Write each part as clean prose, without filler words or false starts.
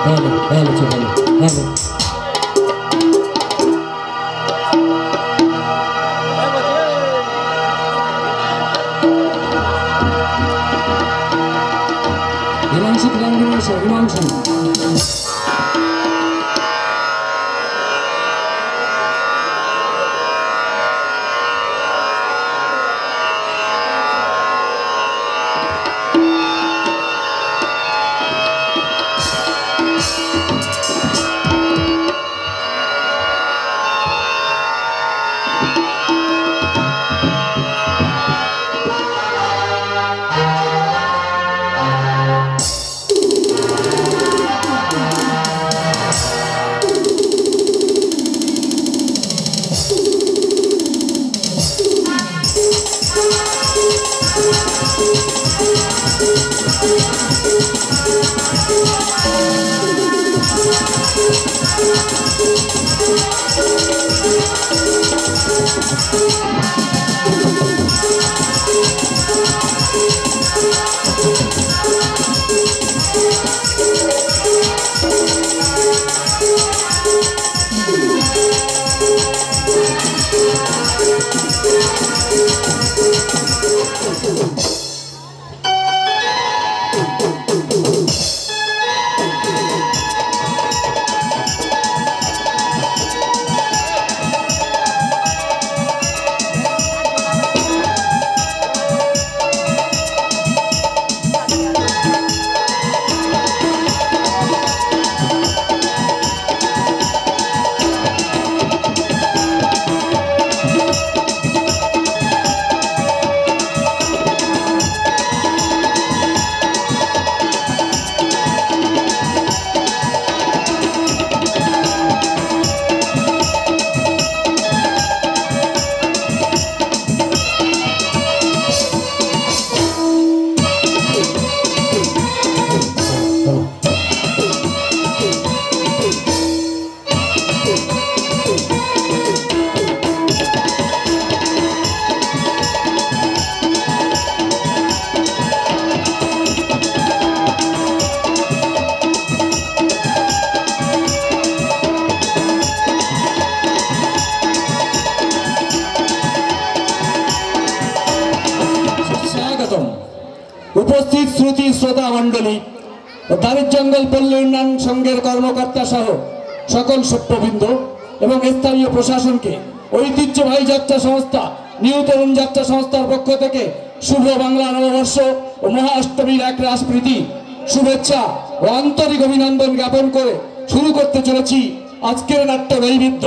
Hello, hello. Himanshu Himanshu Himanshu उपस्थित श्रुति श्रोता मंडली दारिद जंगल पल्ली उन्नयन संघेर कर्मकर्ता सह सकल सभ्यबृंद एवं स्थानीय प्रशासन के ऐतिह्यबाही यात्रा संस्था निउ तरुण यात्रा संस्थार पक्ष थेके शुभ बांगला नववर्ष और महाअष्टमीर एक रासप्रीति शुभेच्छा और आंतरिक अभिनंदन ज्ञापन करे शुरू करते चलेछि आजकेर नाट्य नैवेद्य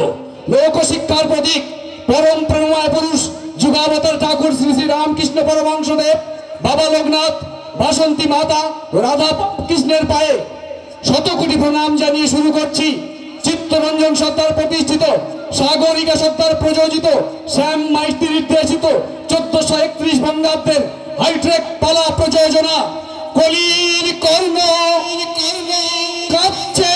लोकशिक्षार प्रतीक परम प्रेममय पुरुष जुगावतार ठाकुर श्री श्री रामकृष्ण परमहंसदेव बाबा लोकनाथ बासंती माता राधा कृष्णेर पाए शतकोटी प्रणाम जानिए शुरू करছি चित्तरंजन सत्तार प्रतिष्ठित सागरिका सत्तार प्रयोजित श्याम माइती निर्देशित 1431 बंगाब्देर हाईट्रेक पाला प्रयोजना कलिर कर्ण काঁপছে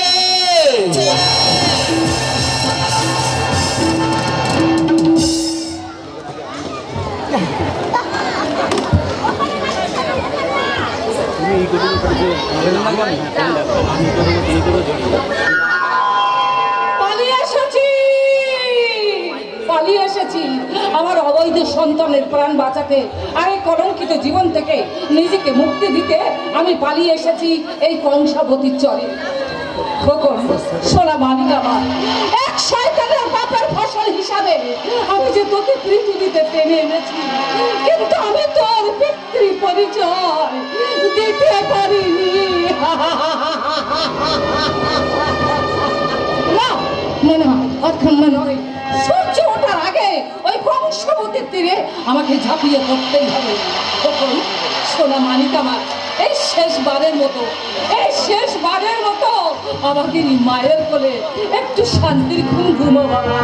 আমার অবৈধ সন্তানের প্রাণ বাঁচাতে আর এই কলঙ্কিত জীবন থেকে নিজেকে মুক্তি দিতে আমি পালিয়ে এসেছি এই কংসাবতীর চরে। খোকন সোনা মানিক আমার এক শয়তানের বাপের ফসল হিসাবে আমি যে তোকে পৃথিবীতে টেনে এনেছি, কিন্তু আমি তোর পিতৃ পরিচয় দিতে পারিনি। না মনে হয় অক্ষণ নয়, সূর্য ওঠার আগে ওই কংসাবতীর তীরে আমাকে ঝাঁপিয়ে পড়তেই হবে। তখন সোনা মানিক আমার এই শেষবারের মতো আমাকে মায়ের কোলে একটু শান্তির ঘুম ঘুমো বাবা,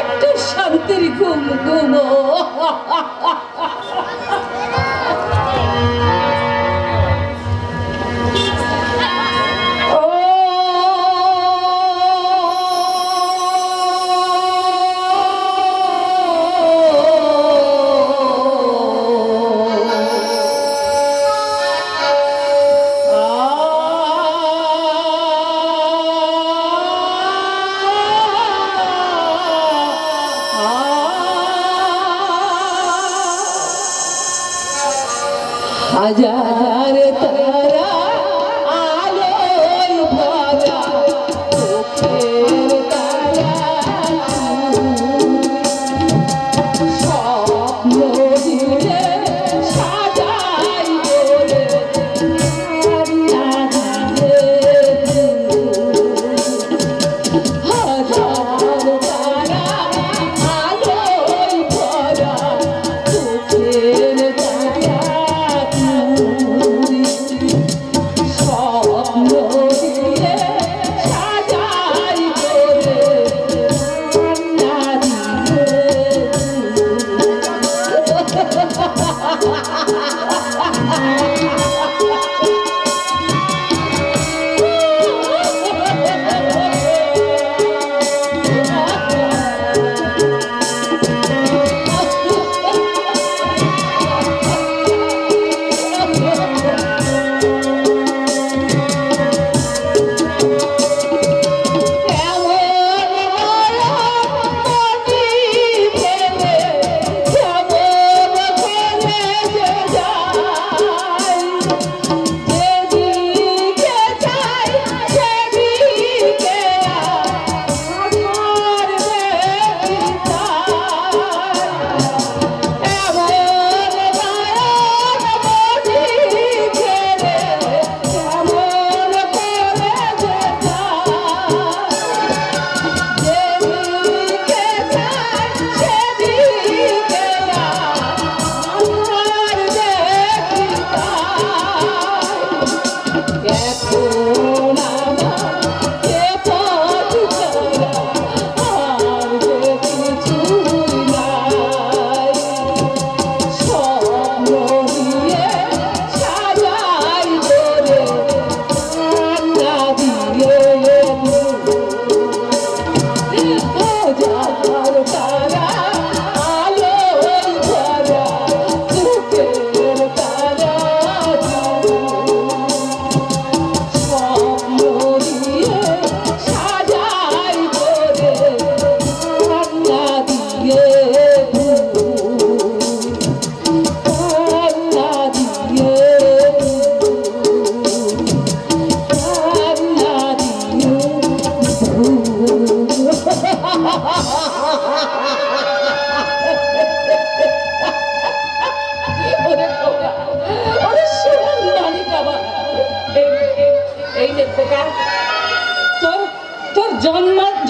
একটু শান্তির ঘুম ঘুমো। হাজার তারা আলোয় ভরা চোখের তারা স্বপ্ন দিয়ে সাজাই বলে হাজার তারা আলোয় ভরা চোখের তারা স্বপ্ন দিয়ে সাজাই বলে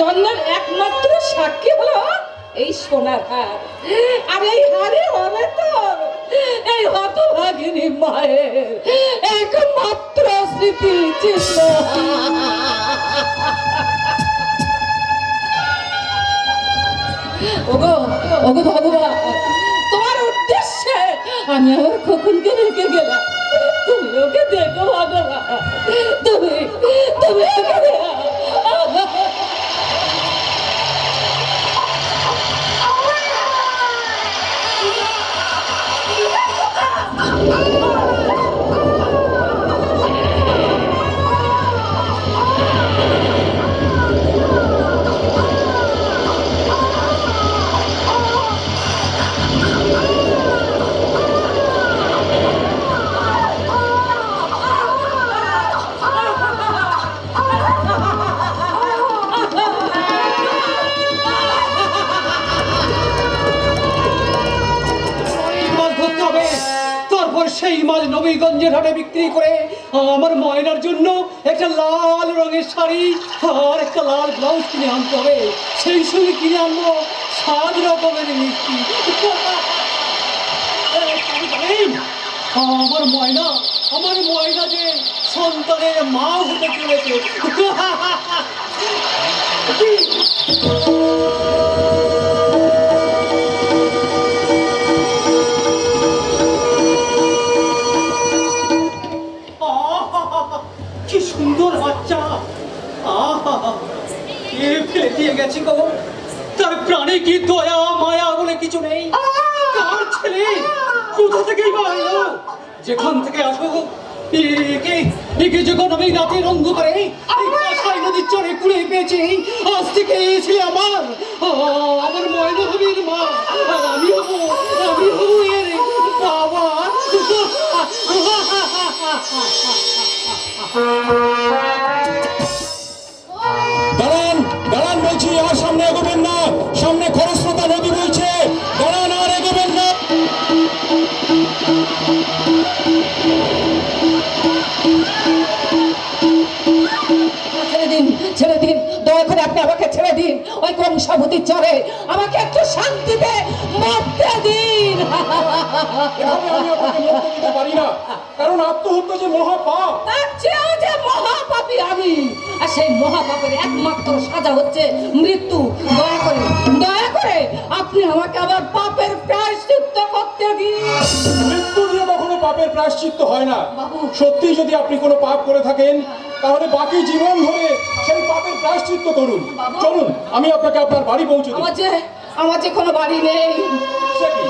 জন্মের একমাত্র সাক্ষী হলো এই সোনার হার। আর এই হারে হবে তো এই হতভাগিনী মায়ের একমাত্র স্মৃতি চিহ্ন। ওগো ওগো ভগবান, তোমার উদ্দেশ্যে আমি আমার খোকনকে রেখে গেলাম, তুমি ওকে দেখো ভগবান, তুমি তুমি ওকে দেখো। সেই মাছ নবীগঞ্জের হাটে বিক্রি করে আমার ময়নার জন্য একটা লাল রঙের শাড়ি আর একটা লাল ব্লাউজ কিনে আনতে হবে। সেই সঙ্গে কিনে আনবো 7 রকমের মিষ্টি। আমার ময়না যে সন্তানের মা হতে চলেছে। কি সুন্দর বাচ্চা, কে ফেলে দিয়ে গেছে গো? তার প্রাণে কি দয়া মায়া বলে কিছু নেই? কার ছেলে? কোথা থেকেই বা এলো? যেখান থেকে আসো একে যখন আমি রাতের অন্ধকারে কাঁসাই নদীর চরে কুড়ে পেয়েছি, আজ থেকে এই ছেলে আমার ময়না হবির মা, আমি হবো এর বাবা। দাঁড়ান দাঁড়ান বলছি, আর সামনে এগোবেন না, সামনে খরস্রোতা নদী বইছে, দাঁড়ান আর এগোবেন না। ছেড়ে দিন, ছেড়ে দিন, দয়া করে আপনি আমাকে ছেড়ে দিন। ওই কংসাবতীর চরে আমাকে একটু শান্তিতে মরতে দিন। এভাবে আমি আপনাকে মরতে দিতে পারি না, কারণ আত্মহত্যা যে মহাপাপ। তার চেয়েও যে মহাপাপী আমি, আর সেই মহাপাপের একমাত্র সাজা হচ্ছে মৃত্যু। দয়া করে আপনি আমাকে আবার পাপের প্রায়শ্চিত্ত করতে দিন। মৃত্যু দিয়ে কখনো পাপের প্রায়শ্চিত্ত হয় না। বাবু। সত্যি যদি আপনি কোনো পাপ করে থাকেন তাহলে বাকি জীবন ধরে সেই পাপের প্রায়শ্চিত্ত করুন। বাবু। চলুন, আমি আপনাকে আপনার বাড়ি পৌঁছে দেব। আমার যে কোনো বাড়ি নেই। সে কি?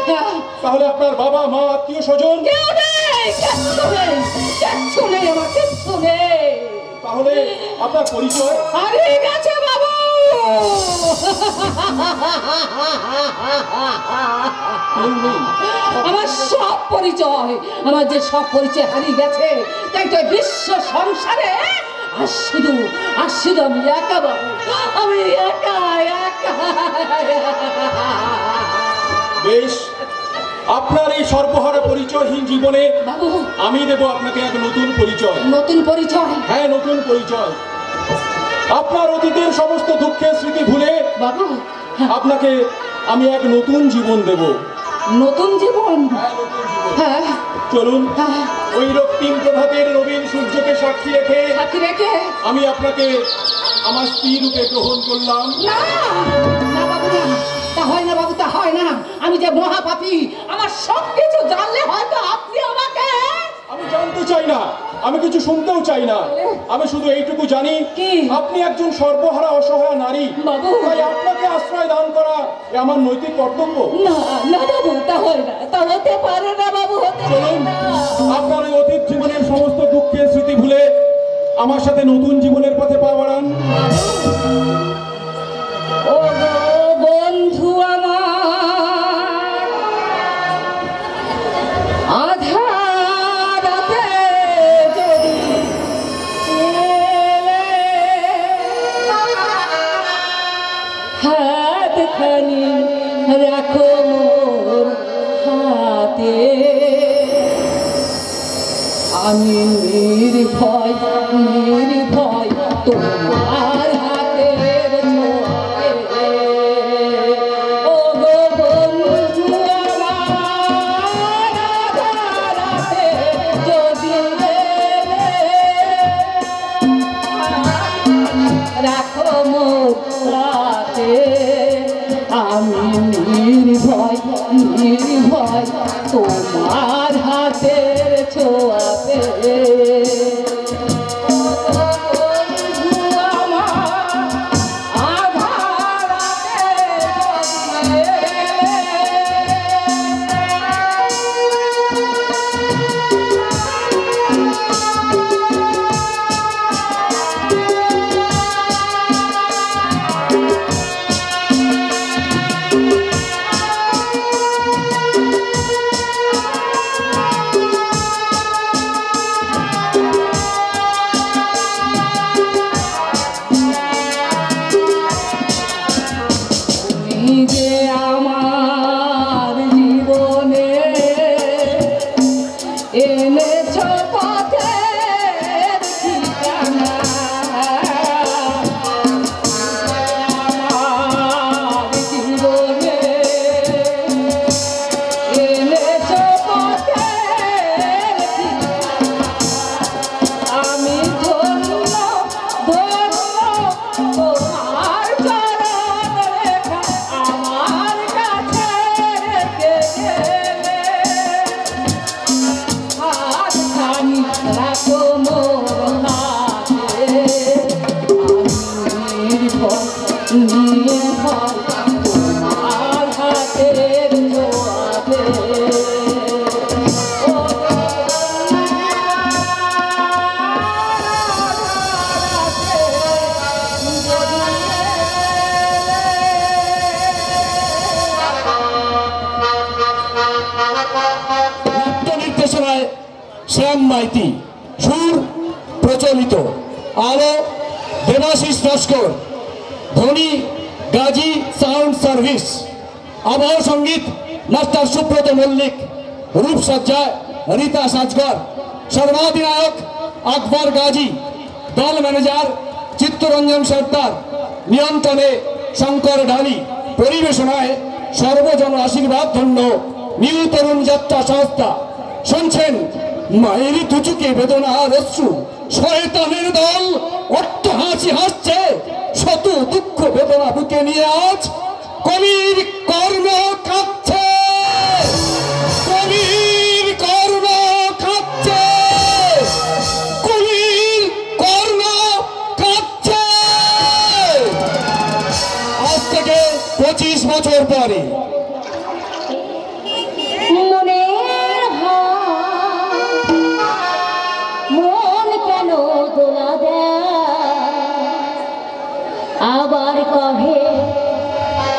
তাহলে আপনার বাবা মা আত্মীয় স্বজন? কেউ নেই, কিচ্ছু নেই, কিচ্ছু নেই, আমার কিচ্ছু নেই। তাহলে আপনার পরিচয়? হারিয়ে গেছে বাবু। কেউ নেই। আমার সব পরিচয়, আমার যে সব পরিচয় হারিয়ে গেছে, তাই তো বিশ্ব সংসারে আর শুধু আমি একা বাবু, আমি একা। বেশ, আপনার এই সর্বহারা পরিচয়হীন জীবনে বাবু, আমি দেব আপনাকে এক নতুন পরিচয়। নতুন পরিচয়? হ্যাঁ, নতুন পরিচয়। আপনার অতীতের সমস্ত দুঃখের স্মৃতি ভুলে বাবু, আপনাকে আমি এক নতুন জীবন দেব। নতুন জীবন? হ্যাঁ, নতুন জীবন। হ্যাঁ, চলুন, হ্যাঁ। ওই রক্তিম প্রভাতের নবীন সূর্যকে সাক্ষী রেখে সাথী রেখে? আমি আপনাকে আমার স্ত্রী রূপে গ্রহণ করলাম। না না বাবু, না, তা হয় না বাবু, তা হয় না। আমি যে মহাপাপী, আমার সব কিছু জানলে হয়তো আপনি আমাকে। আমি জানতে চাই না, আমি কিছু শুনতেও চাই না। আমি শুধু এইটুকু জানি, কি? আপনি একজন সর্বহারা অসহায় নারী। বাবু। তাই আপনাকে আশ্রয় দান করা এ আমার নৈতিক কর্তব্য। না না বাবু, তা হয় না, তা হতে পারে না বাবু, হতে পারে চলুন, না। আপনার ওই অতীত জীবনের সমস্ত দুঃখের স্মৃতি ভুলে আমার সাথে নতুন জীবনের পথে পা বাড়ান। ও গো বন্ধু আমার, আধার রাতে যদি এলে, হাতখানি রাখো মোর হাতে, আমি নির্ভয় তোমার হাতের ছোঁয়াতে। ও গো বন্ধু আমার, আধার রাতে যদি এলে, রাখো মোর রাতে, আমি নির্ভয় তোমার হাতের ছোঁয়াতে। যে আমার জীবনে এনেছ পথের ঠিকানা, আমার জীবনে এনেছ পথের ঠিকানা, আমি ধন্য তোমার চরণ রেখা আমার কাছে রেখে গেলে, হাতখানি রাখো মোর হাতে, আমি নির্ভর তোমার হাতের ছোঁয়াতে। নৃত্য নির্দেশনায় শ্যাম মাইতি, সুর প্রচলিত, আলো দেবাশিস নস্কর, ধ্বনি গাজী সাউন্ড সার্ভিস, আবহ সঙ্গীত মাস্টার সুব্রত মল্লিক, রূপসজ্জায় রীতা সাজগর, সর্বাধিনায়ক আকবর গাজী, দল ম্যানেজার চিত্তরঞ্জন সর্দার, নিয়ন্ত্রণে শঙ্কর ঢালি, পরিবেশনায় সর্বজন আশীর্বাদ ধন্য নিউ তরুণ যাত্রা সংস্থা। শুনছেন মায়েরই দুচুকে বেদনার অশ্রু, শয়তানের দল অট্ট হাসি হাসছে, শত দুঃখ বেদনা বুকে নিয়ে আজ কলির কর্ম কাঁদছে, কলির কর্ম কাঁদছে, কলির কর্ম কাঁদছে। আজ থেকে 25 বছর পরে মনের মন কেন দোলা দেয়, আবার কহে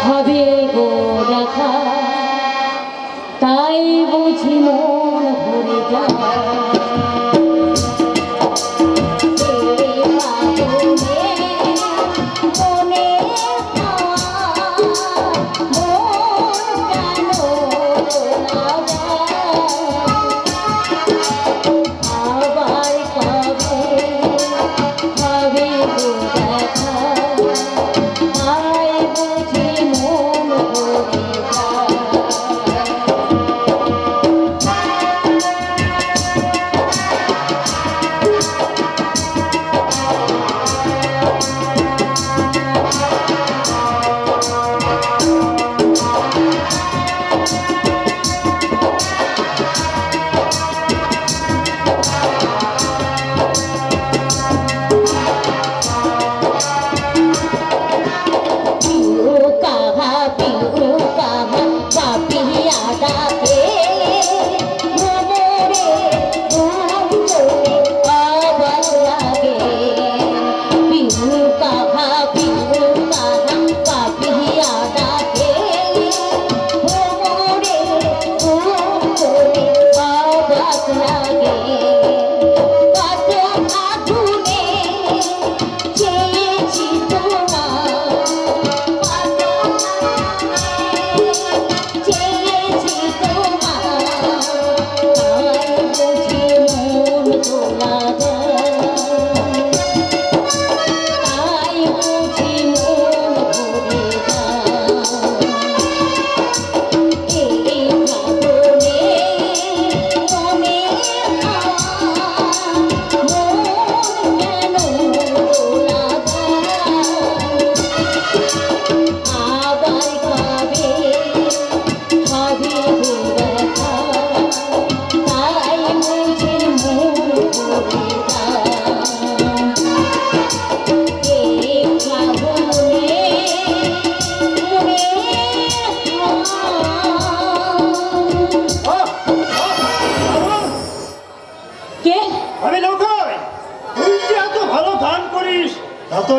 হবে গো দেখা, তাই বুঝি মন ভরে যায়।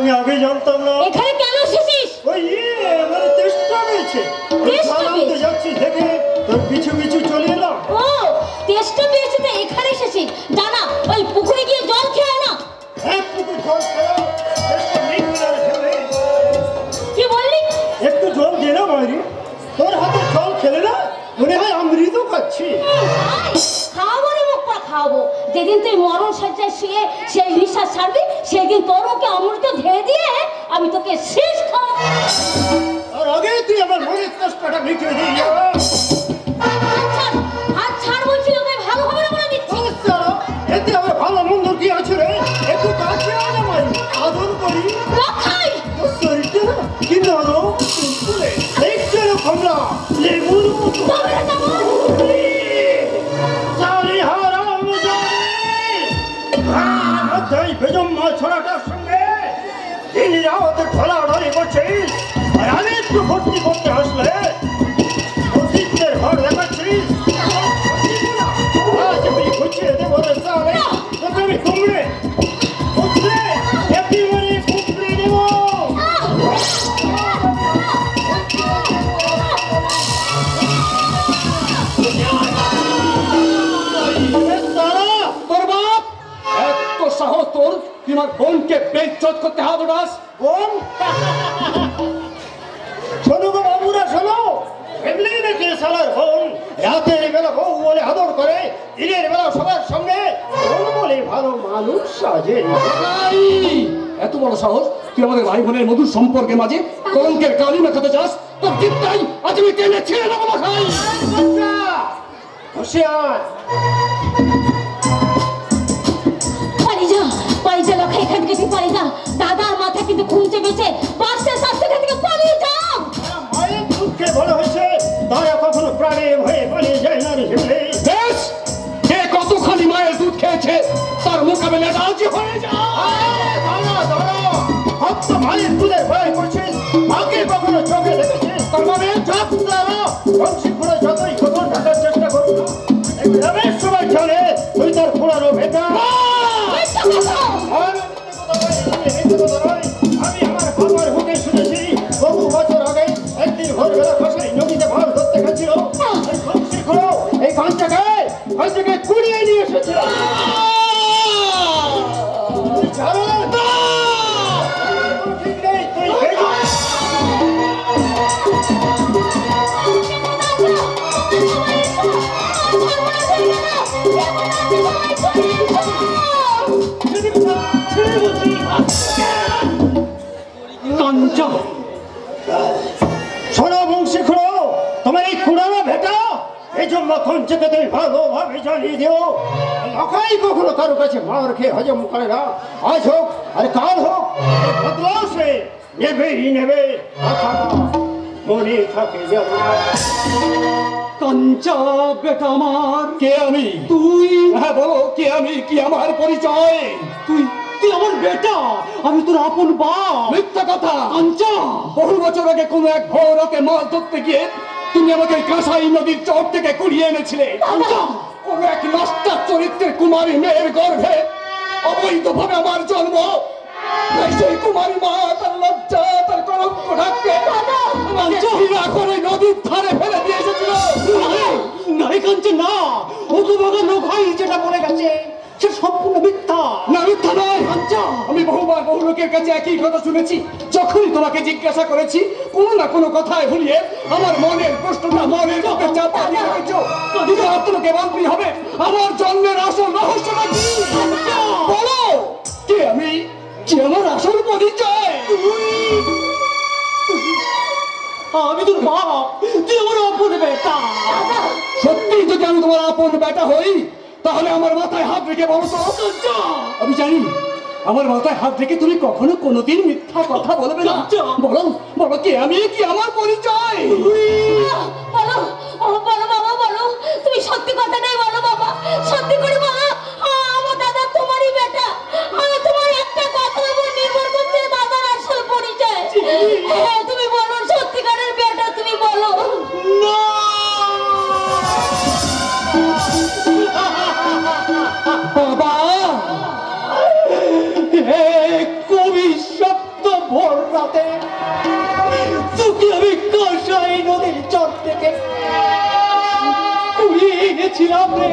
আমি আগে জানতাম না। এখানে কেন এসেছিস? ওই মানে তেষ্টা পেয়েছে, তো যাচ্ছি দেখে তোর পিছু পিছু চলে এলাম। ও তেষ্টা পেয়েছে তো এখানে এসেছিস? জানা ওই পুকুরে গিয়ে জল খেয়ে না। এক পুকুর জল খেলাম, কি বললি? একটু জল দে না মাইরি, তোর হাতে জল খেলে না মনে হয় অমৃত খাচ্ছি। খাওয়াবো রে মুখ পা খাওয়াবো। যেদিন তুই মরণ সজ্জায় শুয়ে সেই নিঃশ্বাস ছাড়বি সেদিন তোর মুখে অমৃত ঢেলে দিয়ে আমি তোকে শেষ খাওয়াবো। আর আগে তুই আমার মনের কষ্টটা মিটিয়ে দিয়ে যা। হাত ছাড় বলছি, তোকে ভালো হবে না বলে দিচ্ছি। এতে আমার ভালো মন্দ কি আছে রে? একটু কাছে আনা মাইরি, আদর করি। কোথায়? তোর শরীরটা না কি নরম তুলতুলে, দেখছে রে কমলা লেবুর মতো। ছড়াটার সঙ্গে দিনীরা ওদের ঢলাঢলি করছিস, আর আমি একটু ভর্তি করতে আসলে অতীতের ঘর দেখাচ্ছিস। আজ আমি গুছিয়ে দেবো রে সালে, তোকে আমি কুমড়ে কুমড়ে একেবারে কুমড়ে দেবো। তোর বাপ সাহস তোর? তুই আমার বোনকে বেইজ্জত করতে হাত উঠাস? বোন? শোনো গো বাবুরা, শোনো। এমনি নাকি সালার বোন রাতের বেলা বউ বলে আদর করে, দিনের বেলা সবার সঙ্গে বোন বলে ভালো মানুষ সাজে। এত বড় সাহস তুই আমাদের ভাই বোনের মধুর সম্পর্কের মাঝে কলঙ্কের কালি মেখাতে চাস? তোর চিন্তাই আজ আমি টেনে ছেড়ে দেবো না খাই। হুঁশিয়ার। পালিয়ে যা লক্ষা, এখান থেকে পালিয়ে যা। দাদার মাথা কিন্তু খুন চেপেছে, বাসের সাথে থেকে পালিয়ে যাও। মায়ের দুঃখে বড় হয়েছে, তারা কখনো প্রাণে ভয়ে পালিয়ে যায় না রে হিমলে। বেশ, কে কতখানি মায়ের দুধ খেয়েছে তার মোকাবেলা রাজি হয়ে যা। ভক্ত মায়ের দুধের ভয় করছিস, মাকে কখনো চোখে দেখেছিস? তার মানে চোখ দাঁড়া। বংশী খুঁড়ে যতই কখন ঢাকার চেষ্টা করবি, রমেশ সবাই চলে তুই তার পুরানো ভেটা। আমি আমার বাবার মুখে শুনেছি, বহু বছর আগে একদিন ভোরবেলা কষাই নদীতে মাছ ধরতে গেছিল। বংশী খুঁড়ো এই কাঞ্চাকে কুড়িয়ে নিয়ে এসেছিল। ঠিক নেই, তুই কাঞ্চা, শোনো বংশী খুঁড়ো, তোমার এই খুঁড়ানো ভেটা এই জন্য কঞ্চকে তুমি ভালোভাবে জানিয়ে দিও, লখাই কখনো কারো কাছে মার খেয়ে হজম করে না। আজ হোক আর কাল হোক, বদলাও সে নেবেই নেবে, কথাটা মনে থাকে যেন। কাঞ্চা বেটা আমার। কে আমি? তুই? হ্যাঁ বলো, কে আমি? কি আমার পরিচয়? তুই তুই আমার বেটা, আমি তোর আপন বাপ। মিথ্যা কথা। কাঞ্চা, বহু বছর আগে কোনো এক ভোর রাতে মাছ ধরতে গিয়ে তুমি আমাকে কাঁসাই নদীর চর থেকে কুড়িয়ে এনেছিলে। কোন এক নষ্টার চরিত্রের কুমারী মেয়ের গর্ভে অবৈধভাবে আমার জন্ম। তাই সেই কুমারী মা তার লজ্জা, তার কলঙ্ক ঢাকতে আমাকে ঘৃণা করে নদীর ধারে ফেলে দিয়ে এসেছিল। নারী কাঞ্চা না, ও তো বাবা লোকাই যেটা বলে গেছে সে সম্পূর্ণ মিথ্যা। না, মিথ্যা নয়। কাঞ্চা, আমি বহুবার বহু লোকের কাছে একই কথা শুনেছি। যখনই তোমাকে জিজ্ঞাসা করেছি, কোনো না কোনো কথায় ভুলিয়ে আমার মনের প্রশ্নটা মনের মধ্যে চাপা দিয়ে রেখেছো। কিন্তু আজ তোমাকে বলতেই হবে আমার জন্মের আসল রহস্যটা কি। বলো, কে আমি? কি আমার আসল পরিচয়? আমি তোর বাপ, তুই আমার আপন বেটা। সত্যি যদি আমি তোমার আপন বেটা হই, তাহলে আমার মাথায় হাত রেখে বলো তো। আমি জানি আমার মাথায় হাত রেখে তুমি কখনো কোনোদিন মিথ্যা কথা বলবে না। বলো বলো, কে আমি? কি আমার পরিচয়? বলো, বলো বাবা, বলো। তুমি সত্যি কথাটাই বলো বাবা, সত্যি করে বলো। আমার দাদা তোমারই বেটা। তোমার একটা কথার উপর নির্ভর করছে দাদার আসল পরিচয়। হ্যাঁ, তুমি বলো, সত্যিকারের বেটা তুমি বলো। বাবা, কবি সত্য ভোর রাতে তোকে আমি কাঁসাই নদীর চর থেকে কুড়িয়ে এনেছিলাম রে।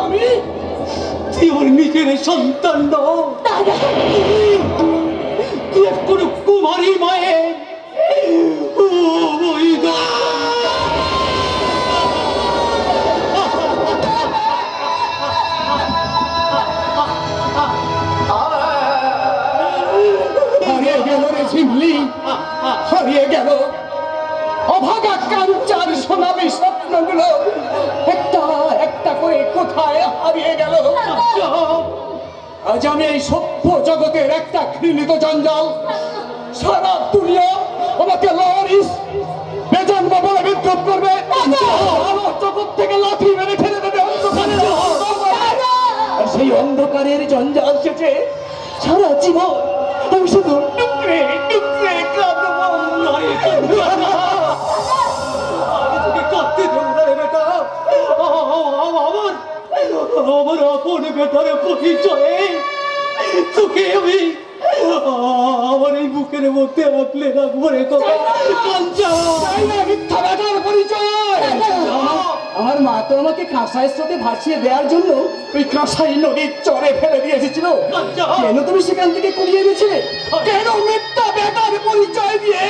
আমি তুই ওর নিজের সন্তান নও, তুই এক কোনো কুমারী মায়ের হারিয়ে গেল রে ঝিমলি, হারিয়ে গেল অভাগা কাঞ্চার সোনালি স্বপ্নগুলো একটা একটা করে কোথায় হারিয়ে গেল। আজ আমি এই সভ্য জগতের একটা ঘৃণিত জঞ্জাল। সারা দুনিয়া আমাকে লরিস বেজন্ম বলে বিদ্রুপ করবে, আমার জগৎ থেকে লাথি মেরে ফেলে দেবে অন্ধকারে। আর সেই অন্ধকারের জঞ্জাল শেষে সারা জীবন আমি শুধু টুকরে টুকরে কাঁদবো। কাঁদতে দেব না রে বেটা। আমার আপন বেটার পরিচয়ে তোকে আমি আমার এই বুকের মধ্যে রাখলে রাখবো রে। তো কাঞ্চা, মিথ্যা বেটার পরিচয় আমার মা তো আমাকে কাঁসাই স্রোতে ভাসিয়ে দেওয়ার জন্য ওই কাঁসাই নদীর চরে ফেলে দিয়ে এসেছিল। কেন তুমি সেখান থেকে কুড়িয়ে এনেছিলে? কেন মিথ্যা বেটার পরিচয় দিয়ে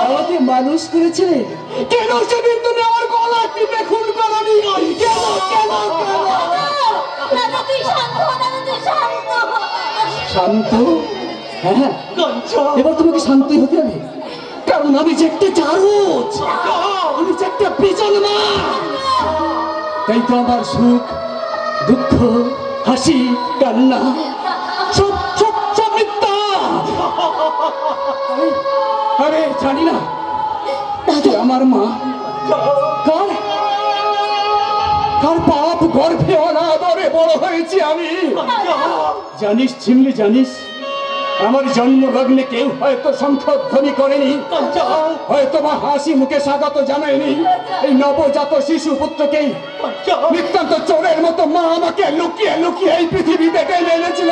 আমাকে মানুষ করেছিলে? কেন সেদিন তুমি আমার গলা টিপে খুন করনি? কেন কেন কেন? দাদা তুই শান্ত হ, দাদা তুই শান্ত হ। শান্ত? হ্যাঁ, এবার তোমাকে শান্তই হতে হবে, কারণ আমি যে একটা জারজ, আমি যে একটা বেজন মা। তাই তো আমার সুখ, দুঃখ, হাসি, কান্না সব সব সব মিথ্যা। আরে জানি না যে আমার মা কার কার পাপ গর্ভে অনাদরে বড় হয়েছি আমি। জানিস ঝিমলি, জানিস আমার জন্মলগ্নে কেউ হয়তো শঙ্খধ্বনি করেনি, হয়তো বা হাসি মুখে স্বাগত জানায়নি এই নবজাত শিশু পুত্রকে। নিতান্ত চোরের মতো মা আমাকে লুকিয়ে লুকিয়ে এই পৃথিবীতে টেনে এনেছিল।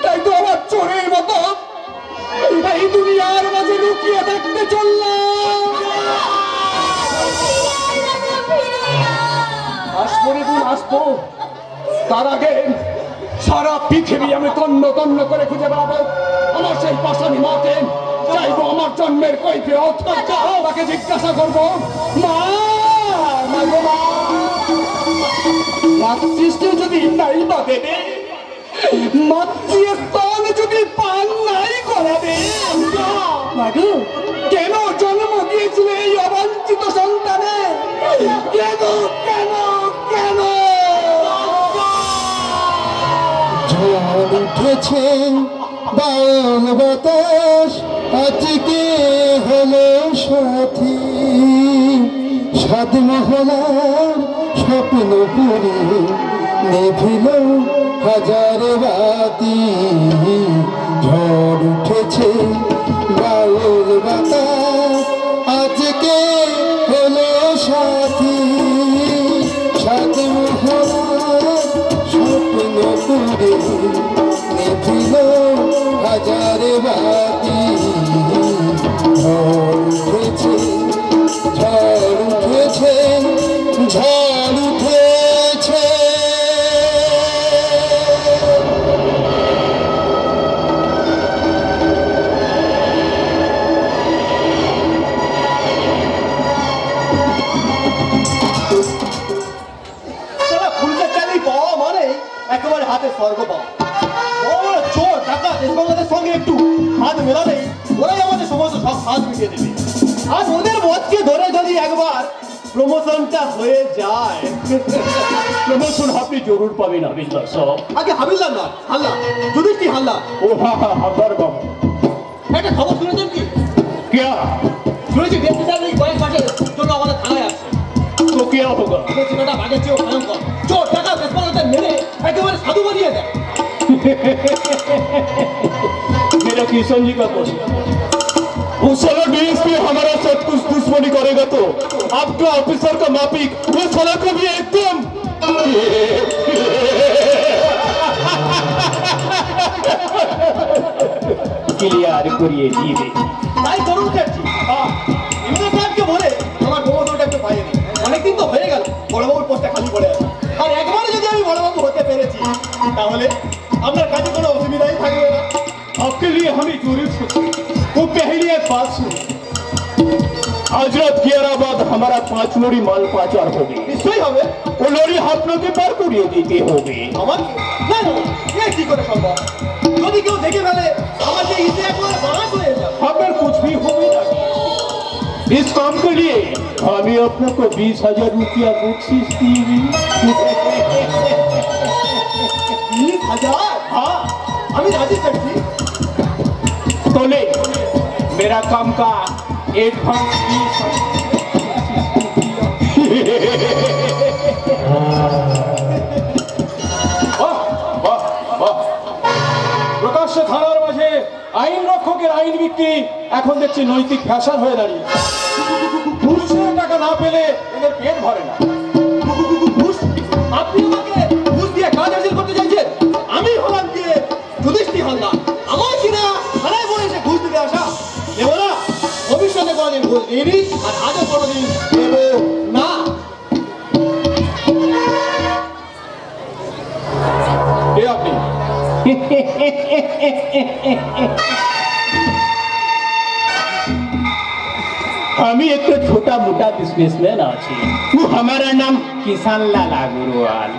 তাই তো আমার চোরের মতো এই দুনিয়ার মাঝে লুকিয়ে থাকতে চললাম। আসবো রে বোন, আসবো। তার আগে সারা পৃথিবী আমি তন্ন তন্ন করে খুঁজে বেড়াবো আমার সেই পাশানি মাকে। চাইবো আমার জন্মের কৈফিয়ত, তাকে জিজ্ঞাসা করবো, মা মাতৃষ্টি যদি নাই বা দেবে, মাতৃস্থান যদি পান নাই করাবে, কেন জন্ম দিয়েছিলে এই অবাঞ্ছিত সন্তানে? কেন কেন কেন? ঝড় উঠেছে বাউল বাতাস, আজকে হলো সাথী। সাত মহলার স্বপ্ন পুরে নেভিল হাজার বাতি। ঝড় উঠেছে বাউল বাতাস, আজকে হলো সাথী। সাত মহলার স্বপ্ন পুরে নেভিল হাজার বাতি। ঝড় উঠেছে, ঝড় উঠেছে, ঝড় উঠেছে। ফুলটা চালি পাওয়া মানে একেবারে হাতে স্বর্গ পাওয়া। বড় চোর টাকা দেশবাংলাদের সঙ্গে একটু হাত মেলালেই ওরাই আমাদের সমস্ত সব হাত মিটিয়ে দেবে। আর ওদের মতকে ধরে যদি একবার প্রমোশনটা হয়ে যায়, প্রমোশন আপনি জরুর পাবেন হাবিলদার সব। আগে হাবিলদার নয়, হাল্লার, যুধিষ্ঠির হাল্লার। ও হাবিলদার বাবু, একটা খবর শুনেছেন কি? क्या শুনেছি ডেপুটি সাহেব এই কয়েক মাসের জন্য আমাদের থানায় আসছে। तो क्या होगा? আমাদের ছেলেটা বাঘের চেয়েও ভয়ঙ্কর। চোর টাকা দেশবাংলাদের মেরে একেবারে সাধু বানিয়ে দেয়। मेरा किशन जी का क्वेश्चन, वो साला डीएसपी हमारा सब कुछ दुश्मनी करेगा तो आपका ऑफिसर का मापिक वो साला को भी एकदम क्लियर करिए दीजिए। তাই করুন চাচ্ছি ইমরান সাহেবকে বলে আমার প্রমোশনটা একটু পাইয়ে দিই। অনেকদিন তো হয়ে গেল বড়বাবুর পোস্টটা খালি পড়ে আছে। আর একবারে যদি আমি বড়বাবু হতে পেরেছি তাহলে আপনার কাছে কোনো অসুবিধাই থাকবে না। आपके लिए हमें जरूर वो पहली एक बात सुनी, आज रात 11 बाद हमारा 5 लोरी माल पाचार हो गई। নিশ্চয়ই হবে। वो लोरी आप लोग के पार करिए देते हो गए। আমার না না এ কি করে সম্ভব? যদি কেউ দেখে ফেলে আমার যে ইসে একবারে বাঁশ হয়ে যাবে। अगर कुछ भी हो भी ना, इस काम के लिए हमें अपने को 20,000 रुपया बख्शीश दी। 20,000? हाँ আমি রাজি চাচ্ছি। तो ले मेरा काम का एडवांस 20,000। প্রকাশ্য থানার মাঝে আইন রক্ষকের আইন বিক্রি এখন দেখছি নৈতিক ফ্যাশন হয়ে দাঁড়িয়ে। ঘুষের টাকা না পেলে এদের পেট ভরে না। ঘুষ? আপনি আমাকে ঘুষ দিয়ে কাজ হাসিল করতে চাইছেন? আমি হলাম গিয়ে যুধিষ্ঠির হালদার। আমার কিনা থানায় বলে এসে ঘুষ দিতে আসা? দেব না, ভবিষ্যতে কোনোদিন ঘুষ দিইনি আর আজও কোনোদিন हमें एक तो छोटा मोटा बिजनेसमैन आछी वो हमारा नाम किसान लाल अग्रवाल।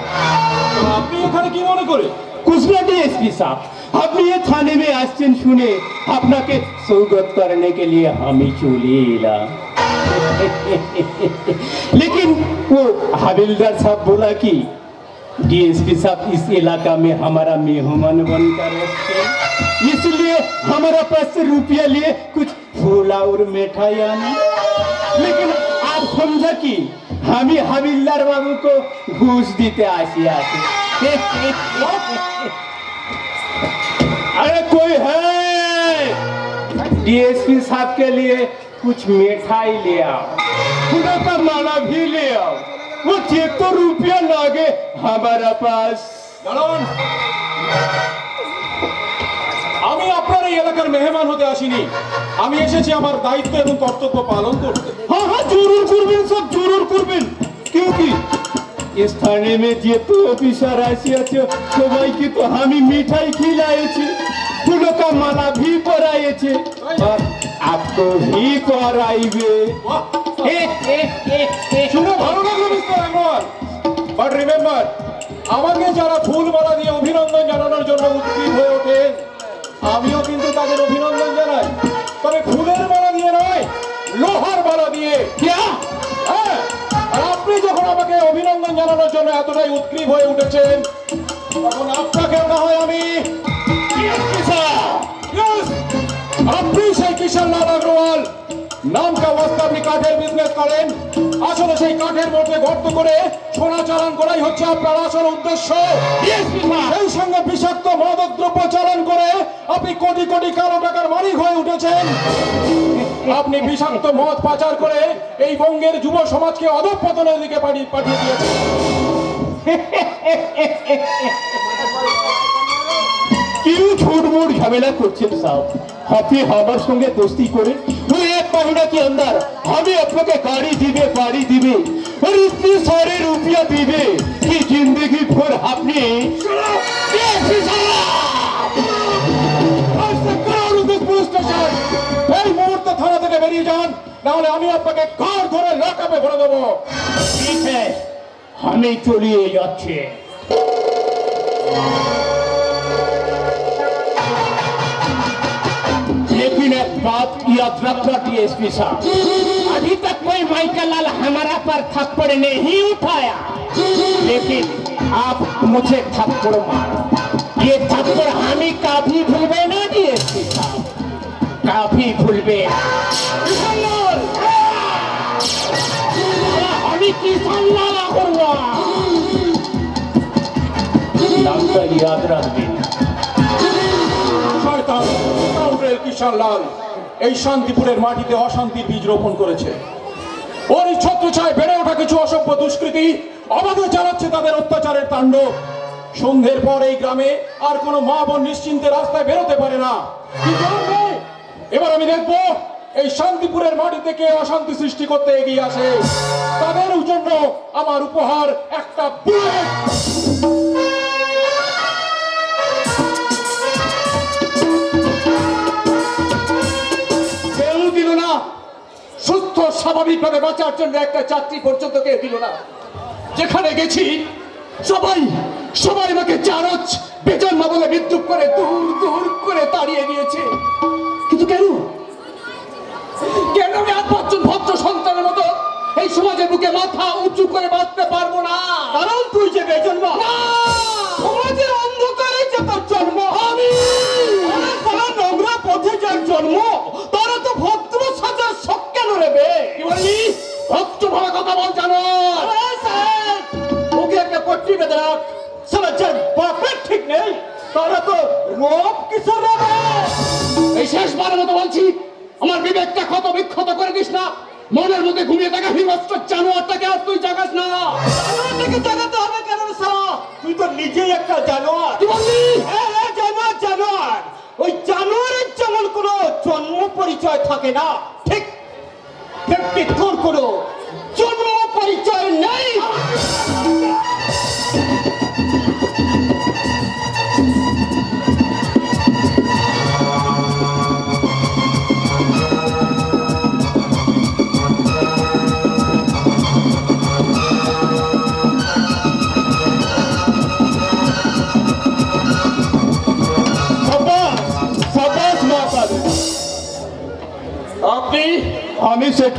আপনি এখানে কি মনে করে? कुछ नहीं एसपी साहब, अपने ये थाने में आश्चर्य सुने अपना के स्वागत करने के लिए हम ही चले ला। लेकिन वो हविलदार साहब बोला कि डीएसपी साहब इस इलाका में हमारा मेहमान बनकर रखते, इसलिए हमारा पास से रुपया लिए कुछ फूल और मिठाई आने। लेकिन आप समझा कि हम ही हविलदार बाबू को घूस देते आसी आते। अरे कोई है डीएसपी साहब के लिए कुछ मिठाई ले आओ, फूलों का माला भी ले आओ, वो चेक तो रुपया लागे हमारा पास। দাঁড়ান, আমি আপনার এই এলাকার মেহমান হতে আসিনি, আমি এসেছি আমার দায়িত্ব এবং কর্তব্য পালন করতে। हाँ हाँ जरूर करबेन सब जरूर करबेन, क्योंकि इस थाने में जे तो ऑफिसर आसी আছে সবাইকে তো আমি মিঠাই খিলাएছি, फूलों का माला भी पराएছে और आपको भी पराइबे। শুনে ভালো লাগলো মিস্টার আনোয়ার, বাট রিমেম্বার আমাকে যারা ফুল মালা দিয়ে অভিনন্দন জানানোর জন্য উদ্গ্রীব হয়ে ওঠেন, আমিও কিন্তু তাদের অভিনন্দন জানাই, তবে ফুলের মালা দিয়ে নয়, লোহার মালা দিয়ে। হ্যাঁ, আর আপনি যখন আমাকে অভিনন্দন জানানোর জন্য এতটাই উদ্গ্রীব হয়ে উঠেছেন, তখন আপনাকেও না হয় আমি আপনি সেই কিষান লাল আগরওয়াল নাম কা ওয়াস্তে আপনি কাঠের বিজনেস করেন, আসলে সেই কাঠের মধ্যে গর্ত করে সোনা চালান করাই হচ্ছে আপনার আসল উদ্দেশ্য। সেই সঙ্গে বিষাক্ত মাদক দ্রব্য চালান করে আপনি কোটি কোটি কালো টাকার মালিক হয়ে উঠেছেন। আপনি বিষাক্ত মদ পাচার করে এই বঙ্গের যুব সমাজকে অধঃপতনের দিকে পাঠিয়ে দিয়েছেন। क्यों झूठ मूठ झमेला करছেন साहब, আপনি আমার সঙ্গে दोस्ती করে वो एक महीना के अंदर हमें আপনাকে गाड़ी दिबे बाड़ी दिबे और इतने सारे रुपया दिबे कि जिंदगी भर আপনি এই মুহূর্তে থানা থেকে বেরিয়ে যান, নাহলে আমি আপনাকে ঘর ধরে লকআপে ভরে দেবো। ठीक है हमें চলিয়ে যাচ্ছে। लेकिन एक बात याद रखना डीएसपी साहब, अभी तक कोई माइका लाल हमारा पर थप्पड़ नहीं उठाया, लेकिन आप मुझे थप्पड़ मारो, ये थप्पड़ हमें काफी भूलबे ना डीएसपी साहब, काफी भूलबे। हमें किसान लाल अग्रवाल नामটা याद रखবেন। শয়তান কাউন্টারের কিষান লাল এই শান্তিপুরের মাটিতে অশান্তির বীজ রোপণ করেছে। ওর ছত্রছায় বেড়ে ওঠা কিছু অসভ্য দুষ্কৃতী অবাধে চালাচ্ছে তাদের অত্যাচারের তাণ্ডব। সন্ধ্যের পর এই গ্রামে আর কোনো মা বোন নিশ্চিন্তে রাস্তায় বেরোতে পারে না। কি করবে? এবার আমি দেখব এই শান্তিপুরের মাটি থেকে অশান্তি সৃষ্টি করতে এগিয়ে আসে, তাদের জন্য আমার উপহার একটা বুলেট। সুস্থ স্বাভাবিকভাবে বাঁচার জন্য একটা চাকরি পর্যন্ত কেউ দিল না। যেখানে গেছি সবাই আমাকে চারচ বেজন্ম বলে বিদ্রুপ করে দূর দূর করে তাড়িয়ে দিয়েছে। কিন্তু কেন আমি একজন ভদ্র সন্তানের মতো এই সমাজের বুকে মাথা উঁচু করে বাঁচতে পারবো না? কারণ তুই যে বেজন্ম, সমাজের অন্ধকারে যে তোর জন্ম, আমি নোংরা পথে যার জন্ম, তারা তো ভদ্র সাজার শখ কেন নেবে? কি বললি? ভদ্র ভাবে কথা বল জানো? ওকে একটা পট্টি বেঁধে রাখ, সমাজের বাপের ঠিক নেই, তারা তো রোপ কিসের নেবে? এই শেষবারের মতো বলছি, আমার বিবেকটা ক্ষত বিক্ষত করে দিস না। মনের মধ্যে ঘুমিয়ে থাকা হিংস্র জানোয়ারটাকে আর তুই জাগাস না। জানোয়ারটাকে জাগাতে হবে কেন সারা? তুই তো নিজেই একটা জানোয়ার। কি বললি? হ্যাঁ জানোয়ার। ওই জানোয়ারের যেমন কোনো জন্ম পরিচয় থাকে না, ঠিক তেমনি তোর কোনো জন্ম পরিচয় নেই।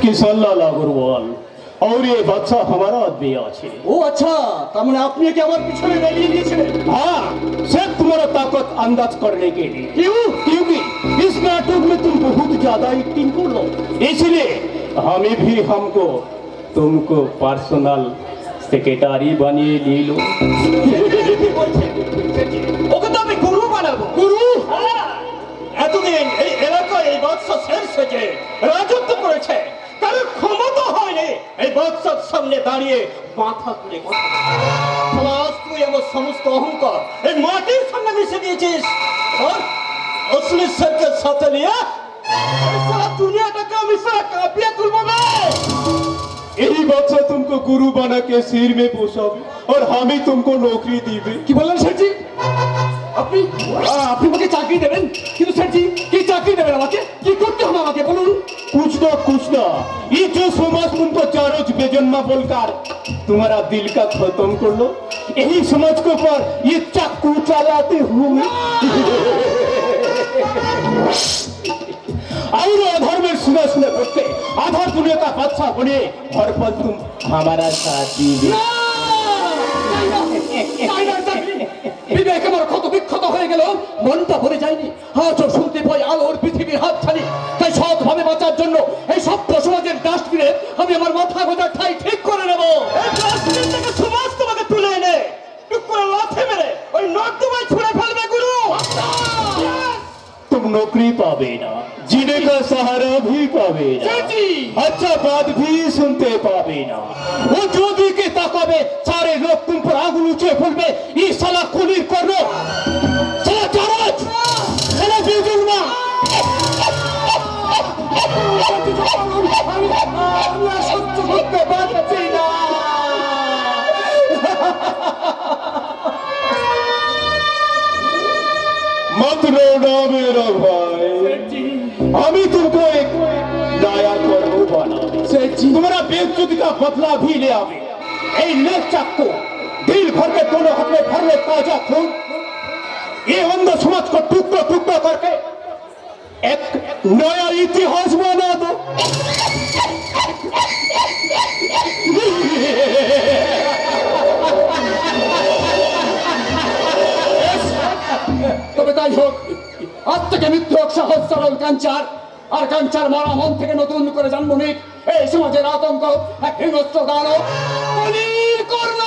किशन लाल अग्रवाल और ये बच्चा हमारा आदमी আছে। ও আচ্ছা, তার মানে আপনি কি আমার পিছনে দাঁড়িয়ে গিয়েছিলেন? हाँ, सिर्फ तुम्हारा ताकत अंदाज करने के लिए। क्यों? क्योंकि इस नाटक में तुम बहुत ज्यादा एक्टिंग कर लो, इसलिए हमें भी हमको तुमको पर्सनल सेक्रेटरी बनिए ले लो। ওকে তো আমি গুরু বানাবো। গুরু? এতদিন এই এলাকায় এই বাদশা শের সেজে রাজত্ব করেছে, কারোর ক্ষমতা হয়নি এই বাদশার সামনে দাঁড়িয়ে মাথা তুলে কথা বলা। আজ তুই আমার সমস্ত অহংকার এই মাটির সঙ্গে মিশে দিয়েছিস और असली सर के साथ लिया सारा दुनियाটাকে আমি সারা কাঁপিয়ে তুলবো না। यही बच्चा तुमको गुरु बना के सिर में पोषाবে और हम ही तुमको नौकरी दीबे। কি বললেন শেঠজি? আপনি আপনি আমাকে চাকরি দেবেন? কিন্তু শেঠজি, কি চাকরি দেবেন আমাকে? কি করতে হবে আমাকে বলুন? कुछ ना ये जो समाज तुमको चारों बेजन्मा बोलकर तुम्हारा दिल का खत्म कर लो, यही समाज के ऊपर ये चाकू चलाते हुए और अधर में सुना सुना बोलते आधार दुनिया का बादशाह बने हर पल तुम हमारा साथ दीजिए। বিবেক আমার ক্ষত বিক্ষত হয়ে গেল, মনটা ভরে যায়নি। আজও শুনতে পাই আলোর পৃথিবীর হাত ছাড়ি। তাই সৎভাবে বাঁচার জন্য এই সভ্য সমাজের ডাস্টবিনে আমি আমার মাথা গোজার ঠাই ঠিক করে নেব। এই ডাস্টবিন থেকে সমাজ তোমাকে তুলে এনে টুক করে লাথি মেরে ওই নর্দমায় ছুঁড়ে ফেলবে গুরু। तुम नौकरी पावे ना, जीने का सहारा भी पावे ना, अच्छा बात भी सुनते पावे ना। वो जो भी के ताकाबे सारे लोग तुम पर आग ऊंचे फुलबे, ये साला कुलीर कर लो, साला चाराज, साला बेजुर्मा। সহ্য করতে পারছি না। मत रोना मेरा भाई, हम ही तुमको एक नया कर्म बना तुम्हारा बेइज्जती का बदला भी ले आवे। ए ले चाकू दिल भर के दोनों हाथ में भर ले ताजा खून, ये अंध समाज को टुकड़ा टुकड़ा करके एक नया इतिहास बना दो। তবে তাই হোক, আজ থেকে মৃত্যু হোক সহজ সরল কাঞ্চার, আর কাঞ্চার মরা মন থেকে নতুন করে জন্ম নিক এই সমাজের আতঙ্ক এক হিংস্র দানব কলির কর্ণ।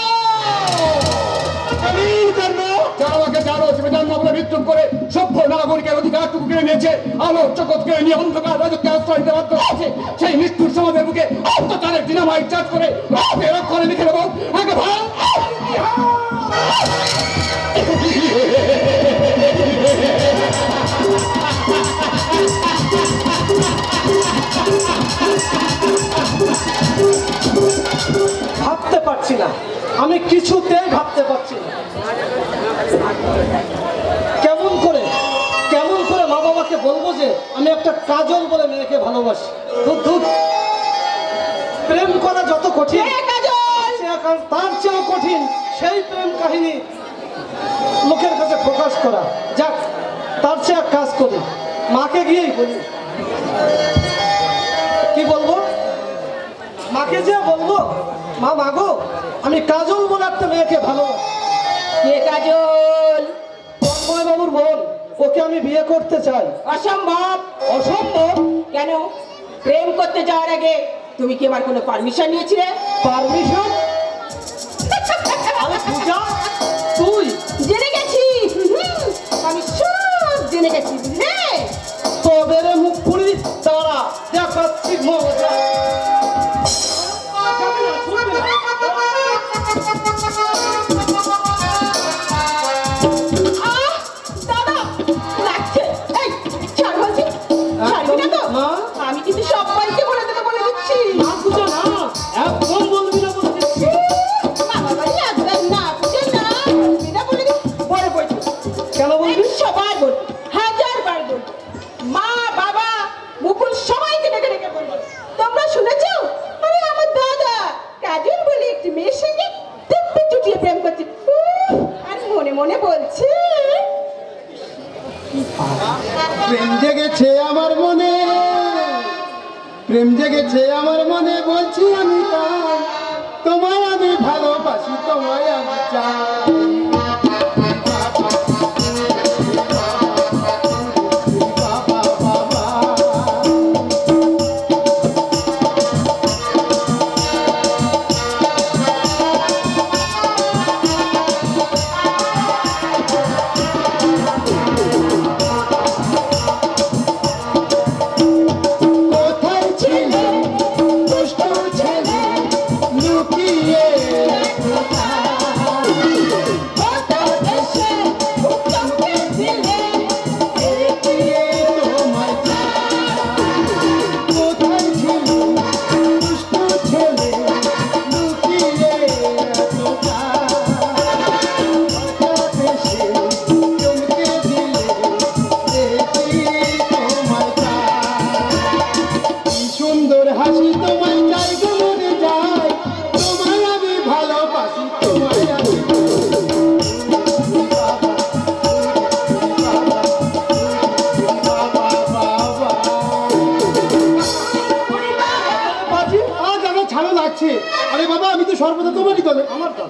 যারা আমাকে জানো জন্ম বলে মৃত্যু করে সভ্য নাগরিকের অধিকারটুকু কেড়ে নিয়েছে, আলো জগৎ কেড়ে নিয়ে অন্ধকার রাজত্বে আশ্রয় দিতে বাধ্য হয়েছে, সেই মৃত্যুর সমাজের বুকে অত্যাচারের ডিনামাইট চার্জ করে রক্ষণে লিখে দেবো আগে ভাই। ভাবতে পারছি না, আমি কিছুতেই ভাবতে পারছি না কেমন করে মা বাবাকে বলবো যে আমি একটা কাজল বলে মেয়েকে ভালোবাসি। দুধ প্রেম করা যত কঠিন তার চেয়েও কঠিন সেই প্রেম কাহিনী লোকের কাছে প্রকাশ করা। যাক, তার চেয়ে এক কাজ করি, মাকে গিয়েই বলি। কি বলবো? মাকে যে বলবো, মা মাগো আমি কাজল বলে একটা মেয়েকে ভালোবাসি। কে কাজল? তন্ময় বাবুর বোন, ওকে আমি বিয়ে করতে চাই। অসম্ভব। অসম্ভব কেন? প্রেম করতে যাওয়ার আগে তুমি কি আমার কোনো পারমিশন নিয়েছিলে? পারমিশন? আরে পূজা, তুই? জেনে গেছি, আমি সব জেনে গেছি, বুঝলে? তবে রে মুখ পুরি, দাঁড়া দেখাচ্ছি মজা। আমি কিন্তু সবাইকে বলে দেবো, বলে দিচ্ছি। না পূজা না, একদম বলবি না বলে দিচ্ছি। বাবা বাড়ি আসবেন না, পূজা না, বলবি না বলে দিচ্ছি। বলে বলছি কেন বলবি? সবাই বল, 1000 বার বল, মা বাবা মুকুল সবাইকে ডেকে ডেকে বলবো। তোমরা শুনেছো? আরে আমার দাদা কাজল বলে একটি মেয়ের সঙ্গে দিব্যি চুটিয়ে প্রেম করছে। আর মনে মনে বলছে প্রেম জেগেছে আমার মনে, প্রেম জেগেছে আমার মনে, বলছি আমি তাই, তোমায় আমি ভালোবাসি, তোমায় আমি চাই।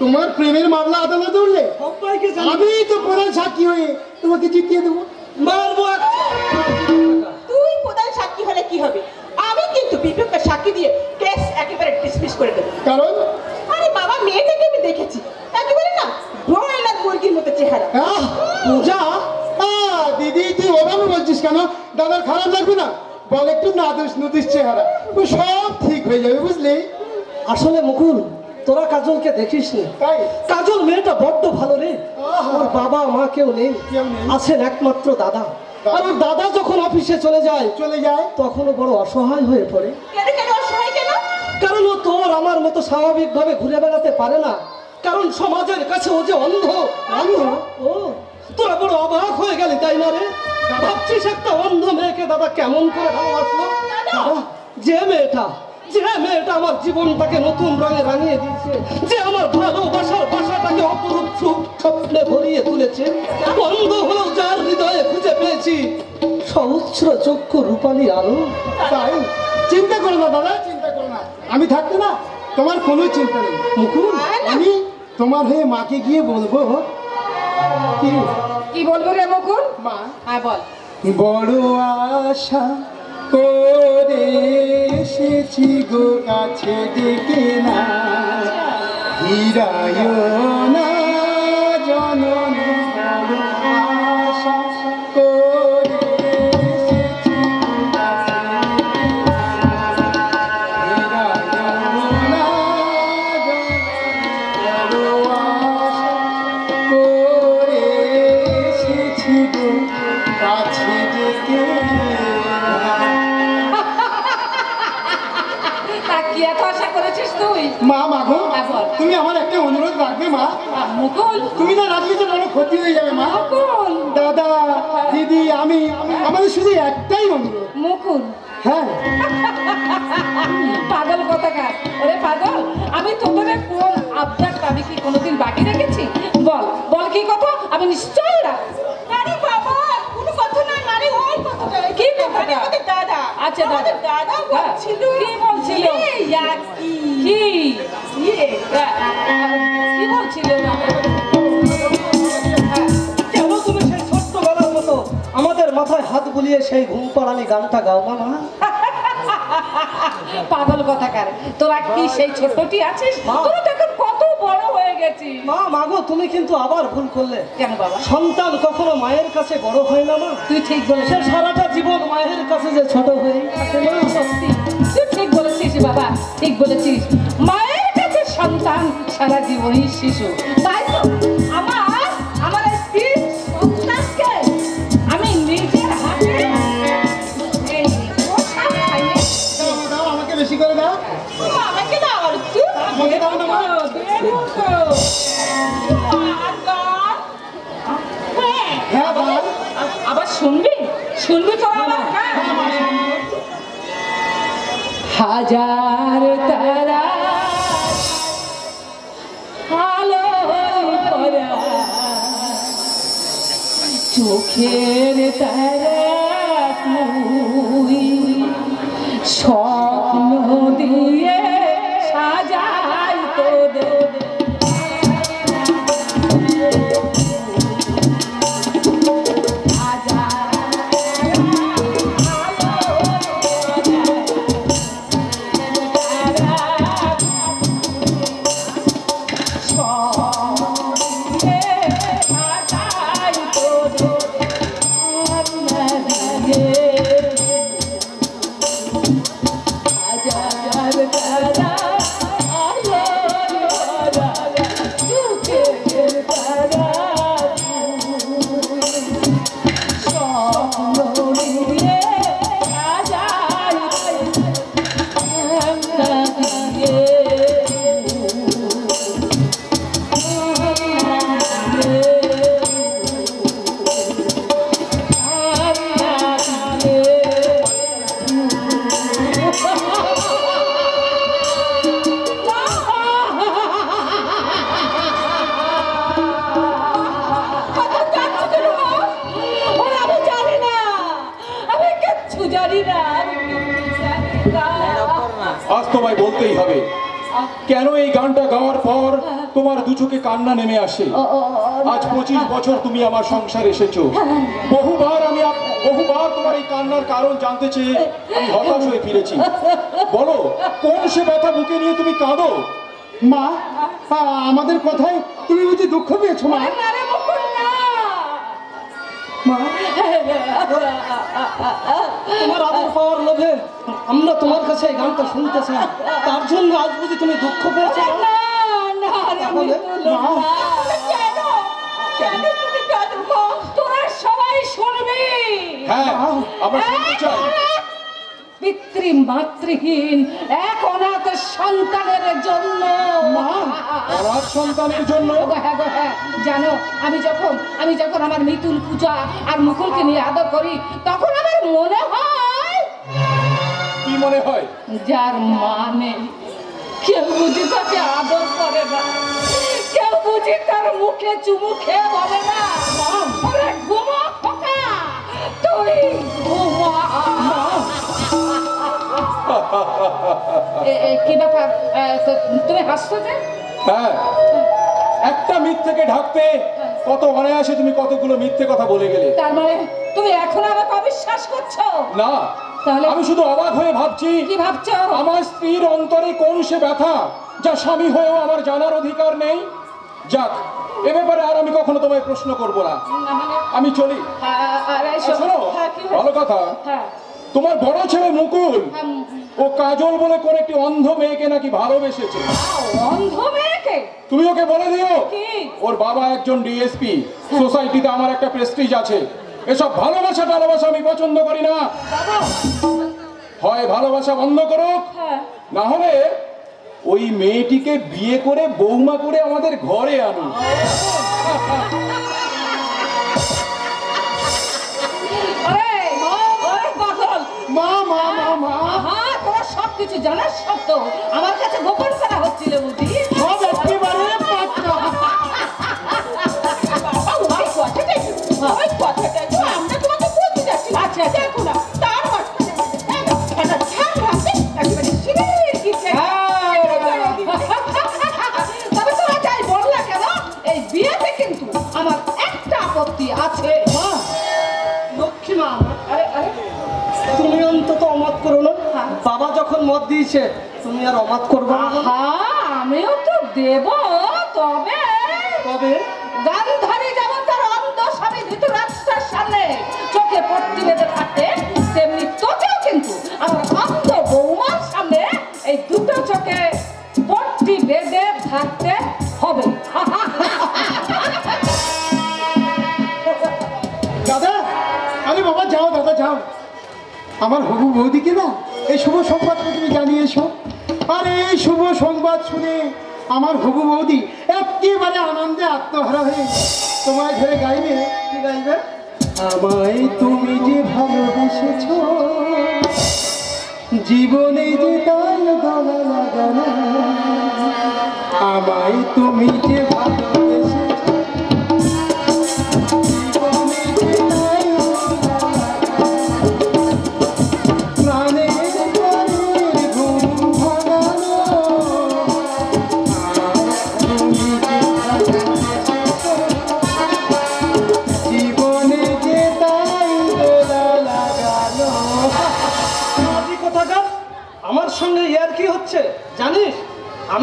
তোমার প্রেমের মামলা আদালতে উঠলে আমি তো প্রধান সাক্ষী হয়ে তোমাকে জিতিয়ে দেবো। তুই প্রধান সাক্ষী হলে কি হবে, আমি কিন্তু বিপক্ষে সাক্ষী দিয়ে কেস একেবারে ডিসমিস করে দেবো। কারণ আরে বাবা, মেয়েটাকে আমি দেখেছি, একেবারে না ব্রয়লার মুরগির মতো চেহারা। পূজা, দিদি তুই ওভাবে বলছিস কেন? দাদার খারাপ লাগবে না? বল একটু নাদুস নুদুস চেহারা, ও সব ঠিক হয়ে যাবে, বুঝলি? আসলে মুকুল, তোরা কাজলকে দেখিস নি? তাই কাজল মেয়েটা বড্ড ভালো রে। ওর বাবা মা কেউ নেই, আছেন একমাত্র দাদা। আর ওর দাদা যখন অফিসে চলে যায় তখন ও বড় অসহায় হয়ে পড়ে। কেন কেন অসহায় কেন? কারণ ও তোর আমার মতো স্বাভাবিকভাবে ঘুরে বেড়াতে পারে না, কারণ সমাজের কাছে ও যে অন্ধ। ও তোরা বড় অবাক হয়ে গেলি, তাই না রে? ভাবছিস একটা অন্ধ মেয়েকে দাদা কেমন করে ভালোবাসলো? যে মেয়েটা আমার জীবনটাকে নতুন রঙে রাঙিয়ে দিয়েছে, যে আমার ভালোবাসার বাসাটাকে অপরূপ স্বপ্নে ভরিয়ে তুলেছে, বন্ধ হলেও যার হৃদয়ে খুঁজে পেয়েছি সহস্র চক্ষু রূপালী আলো। তাই চিন্তা করো না দাদা, চিন্তা করো না, আমি থাকতে না তোমার কোনো চিন্তা নেই। মুকুল, আমি তোমার হয়ে মাকে গিয়ে বলবো। কি বলবো রে মুকুল? মা, হ্যাঁ বল। বড় আশা করে এসেছি গো কাছে, ডেকে না হিরায় না জননী, বড় আশা করে এসেছি গো কাছে, হিরায় না জননী, বড় আশা করে এসেছি গো কাছে, ডেকে কি এত আশা করেছিস তুই? মা, মাগো তুমি আমার একটা অনুরোধ রাখবে মা? মুকুল, তুমি না রাখলে তো বড় ক্ষতি হয়ে যাবে মা। মুকুল, দাদা দিদি আমাদের শুধু একটাই অনুরোধ। মুকুল, হ্যাঁ। পাগল কোথাকার, ওরে পাগল, আমি তোদের কোন আবদারটা আমি কি কোনোদিন বাকি রেখেছি? বল বল কি কথা, আমি নিশ্চয়ই রাখবো। আরে বাবা, কোনো কথা নয়, মানে ওই কথাটা। কি কথাটা? আমাদের দাদা। আচ্ছা দাদা, দাদা বলছিল। কি বলছিল? কি বলছিল? কেন তুমি সেই ছোট্টবেলার মতো আমাদের মাথায় হাত বুলিয়ে সেই ঘুম পাড়ানি গানটা গাও না মা? পাগল কথাকার, তোরা কি সেই ছোটটি আছিস? তোরা তো এখন কত বড় হয়ে গেছিস। মা, মাগো তুমি কিন্তু আবার ভুল করলে। কেন বাবা? সন্তান কখনো মায়ের কাছে বড় হয় না মা। তুই ঠিক বলেছিস, সারাটা জীবন মায়ের কাছে যে ছোট হয়ে থাকে না। সত্যি তুই ঠিক বলেছিস বাবা, ঠিক বলেছিস। মায়ের কাছে সন্তান সারা জীবনই শিশু। তাই তো আমার স্ত্রী সন্তানকে আমি নিজের হাতে এই পোশাক খাইয়ে দাও, আমাকে বেশি করে দাও। আমাকে দাও আর তুই আমাকে দাও না মা। হ্যাঁ বল। আবার শুনবি তো আবার? হাজার তারা আলো ভরা, চোখের তারা তুই, সব দিয়ে সাজাই তোদের আজ তোমায় বলতেই হবে কেন এই গানটা গাওয়ার পর তোমার দু চোখে কান্না নেমে আসে। আজ 25 বছর তুমি আমার সংসার এসেছো, বহুবার তোমার এই কান্নার কারণ জানতে চেয়ে আমি হতাশ হয়ে ফিরেছি। বলো কোন সে ব্যথা বুকে নিয়ে তুমি কাঁদো? মা, আমাদের কথায় তুমি বুঝি দুঃখ পেয়েছো মা? মা, তোমার আদর পাওয়ার লোভে আমরা তোমার কাছে এই গানটা শুনতে চাই, তার জন্য আজ বুঝি তুমি দুঃখ পেয়েছো? তোরা সবাই শুনবি। হ্যাঁ, আমরা শুনতে চাই। পিতৃ মাতৃহীন এক অনাথ সন্তানের জন্য, অনাথ সন্তানের জন্য। হ্যাঁ জানো, আমি যখন আমার মিতুল পূজা আর মুকুলকে নিয়ে আদর করি তখন আমার মনে হয়। কি মনে হয়? যার মা নেই, কেউ বুঝি তাকে আদর করে না, কেউ বুঝি তার মুখে চুমু খেয়ে বলে না ঘুমা খোকা, তুই ঘুমা। কি ব্যাপার, তুমি হাসছো যে? হ্যাঁ, একটা মিথ্যেকে ঢাকতে কত অনায়াসে তুমি কতগুলো মিথ্যে কথা বলে গেলে। তার মানে তুমি এখন আমাকে অবিশ্বাস করছো? না, তাহলে আমি শুধু অবাক হয়ে ভাবছি, কি ভাবছো? আমার স্ত্রীর অন্তরে কোন সে ব্যথা যা স্বামী হয়েও আমার জানার অধিকার নেই। যাক, এ ব্যাপারে আর আমি কখনো তোমায় প্রশ্ন করব না, আমি চলি। শোনো, ভালো কথা, তোমার বড় ছেলে মুকুল ও কাজল বলে কোন একটি অন্ধ মেয়েকে নাকি ভালোবেসেছে। অন্ধ মেয়েকে? তুমি ওকে বলে দিও কি? ওর বাবা একজন ডিএসপি, সোসাইটিতে আমার একটা প্রেস্টিজ আছে। এসব ভালোবাসা আমি পছন্দ করি না। হয় ভালোবাসা বন্ধ করুক, না হলে ওই মেয়েটিকে বিয়ে করে বৌমা করে আমাদের ঘরে আনুন। তোরা সবকিছু জানার সত্ত্বেও আমার কাছে গোপন করা হচ্ছিল বুঝি? আমরা তোমাকে বলতে যাচ্ছি। আচ্ছা দেখো না, তার তবে তোরা যাই বললা কেন, এই বিয়েতে কিন্তু আমার একটা আপত্তি আছে। লক্ষ্মী মা, তুমি অন্তত অমাত করো না। বাবা যখন মত দিয়েছে তুমি আর অমাত করবে না? আমিও তো দেব, তবে গান্ধারী যেমন তার অন্ধ স্বামী ধৃতরাষ্ট্রের সামনে চোখে পট্টি বেঁধে থাকে, তেমনি তোকেও কিন্তু আমার অন্ধ বৌমার সামনে এই দুটো চোখে পট্টি বেঁধে থাকতে হবে। দাদা, আরে বাবা যাও, দাদা যাও, আমার হবু বৌদিকে না এই শুভ সংবাদটা তুমি জানিয়ে এসো। আর এই শুভ সংবাদ শুনে আমার হবু বৌদি একেবারে আনন্দে আত্মহারা হয়ে তোমায় ধরে গাইবে। কি গাইবে? আমায় তুমি যে ভালোবেসেছ, জীবনে যে তাই গলা লাগানো, আমায় তুমি যে ভালোবেসেছ, জীবনে যে তাই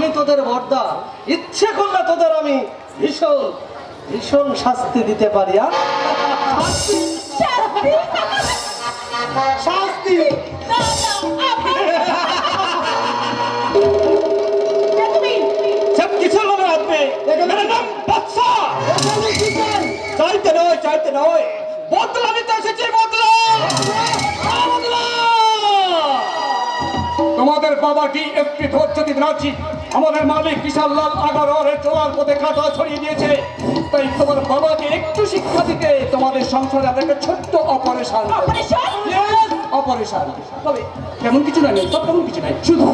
আমি তোদের বর্দা, ইচ্ছে করলে তোদের আমি ভীষণ ভীষণ শাস্তি দিতে পারি। শাস্তি শাস্তি सब किसे लगे हाथ में? मेरा नाम बादशाह। चाहते नोए बोतला नहीं तो सच्ची बोतला তোমাদের বাবা ডিএসপি ধৈর্যদীপ ব্যানার্জি আমাদের মালিক কিশোরলাল আগরওয়ালের চলার পথে কাঁটা ছড়িয়ে দিয়েছে। তাই তোমার বাবাকে একটু শিক্ষা দিতে তোমাদের সংসারে আমরা একটা ছোট্ট অপারেশন তবে তেমন কিছু নাই, সব তেমন কিছু নাই, শুধু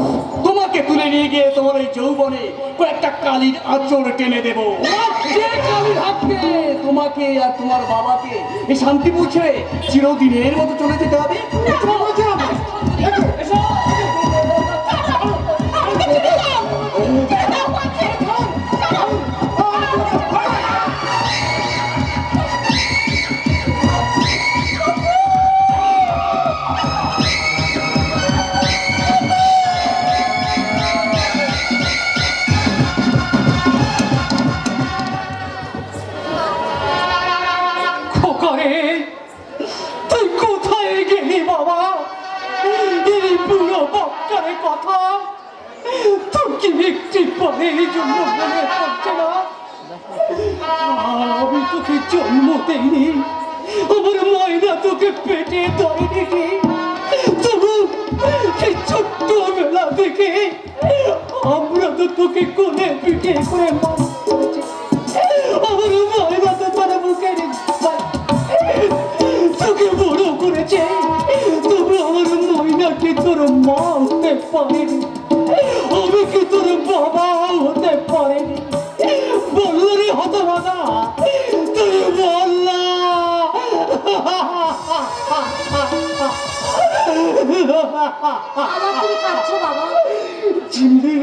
তোমাকে তুলে নিয়ে গিয়ে তোমার এই যৌবনে কয়েকটা কালির আঁচড় টেনে দেবো। যে কালির হাতকে তোমাকে আর তোমার বাবাকে এই শান্তিপুর ছেড়ে চিরদিনের মতো চলে যেতে হবে। তুই কোথায় গেলি বাবা? এই বুড়ো বাচ্চার কথা তোর কি একটি পরের জন্য মনে পড়ছে না? আমি তোকে জন্ম দেইনি, আমার ময়না তোকে পেটে ধরেনি, তবু এই ছোট্ট বেলা থেকে আমরা তো তোকে কোলে পিঠে করে মানুষ করেছি। আমার ময়না তো তোর বুকে তোকে বড় করেছে, তবু আমার ময়নাকে তোর মা হতে পারেনি, আমি কি তোর বাবা হতে পারেনি? বললো রে হতভাগা, তুই বললা আমার তুমি কাঁদছো বাবা? চিনলি?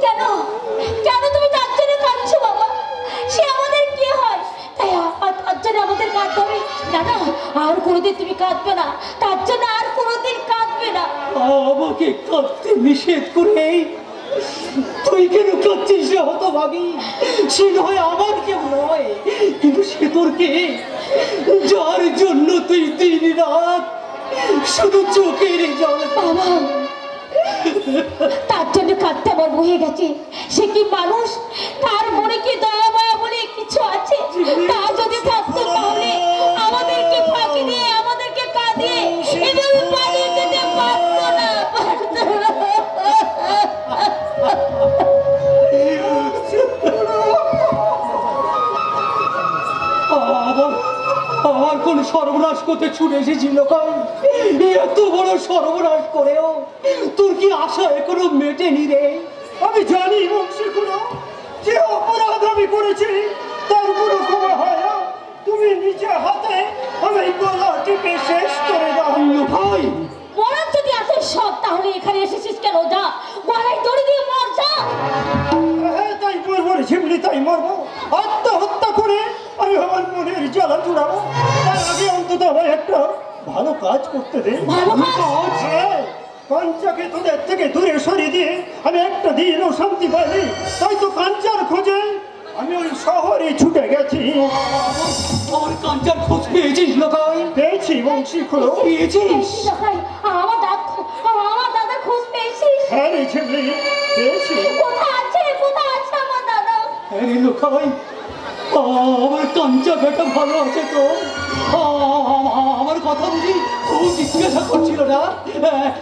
কেন কেন তুমি তার জন্য কাঁদছো বাবা? সে আমাদের কি হয় তাই তার জন্য আমাদের কাঁদতে হবে? না না, আর কোনোদিন তুমি কাঁদবে না, তার জন্য আর কোনোদিন কাঁদবে না। আমাকে কাঁদতে নিষেধ করে তুই কেন কাঁদছিস রে হতভাগী? সে নয় আমার কেউ নয়, কিন্তু সে তোর কে, যার জন্য তুই দিন রাত শুধু চোখের জল। বাবা, তার জন্য কাঁদতে আমার বয়ে গেছে। সে কি মানুষ? তার মনে কি দয়া মায়া বলে কিছু আছে? তা যদি থাকতো তাহলে আমাদেরকে ফাঁকি দিয়ে, আমাদেরকে কাঁদিয়ে এভাবে পালিয়ে যেতে পারতো না, পারতো না। আমার কোন সর্বনাশ করতে ছুটে এসেছিল? এত বড় সর্বনাশ করেও তোর কি আশা এখনো মেটেনি রে? আমি জানি বংশীগুলো যে অপরাধ আমি করেছি তার কোনো ক্ষমা হয় না। তুমি নিজে হাতে আমার গলা টিপে শেষ করে দাও। ভাই মরার যদি এত সব, তাহলে এখানে এসেছিস কেন? যা, গলায় দড়ি দিয়ে মর, যা। হ্যাঁ, তাই মরবো রে ঝিমলি, তাই মরবো। আত্মহত্যা করে আমি আমার মনের জ্বালা জুড়াবো। তার আগে অন্তত আমার একটা ভালো কাজ করতে দে। ভালো কাজ? হ্যাঁ, কাঞ্চাকে তোদের থেকে দূরে সরিয়ে দিয়ে আমি একটা দিনও শান্তি পাইনি। তাই তো কাঞ্চার খোঁজে আমি ওই শহরে ছুটে গেছি। আমার কাঞ্চার খোঁজ পেয়েছিস লোকাই? পেয়েছি বংশী খুলো, পেয়েছিস? আমার দাদার খোঁজ পেয়েছিস? হ্যাঁ রে ঝিমলি, পেয়েছি। কোথায় আছে? কোথায় আছে আমার দাদা? হ্যাঁ রে লোকাই, আমার কাঞ্চা বেটা ভালো আছে তো? আমার কথা বুঝি ও জিজ্ঞাসা করছিল না?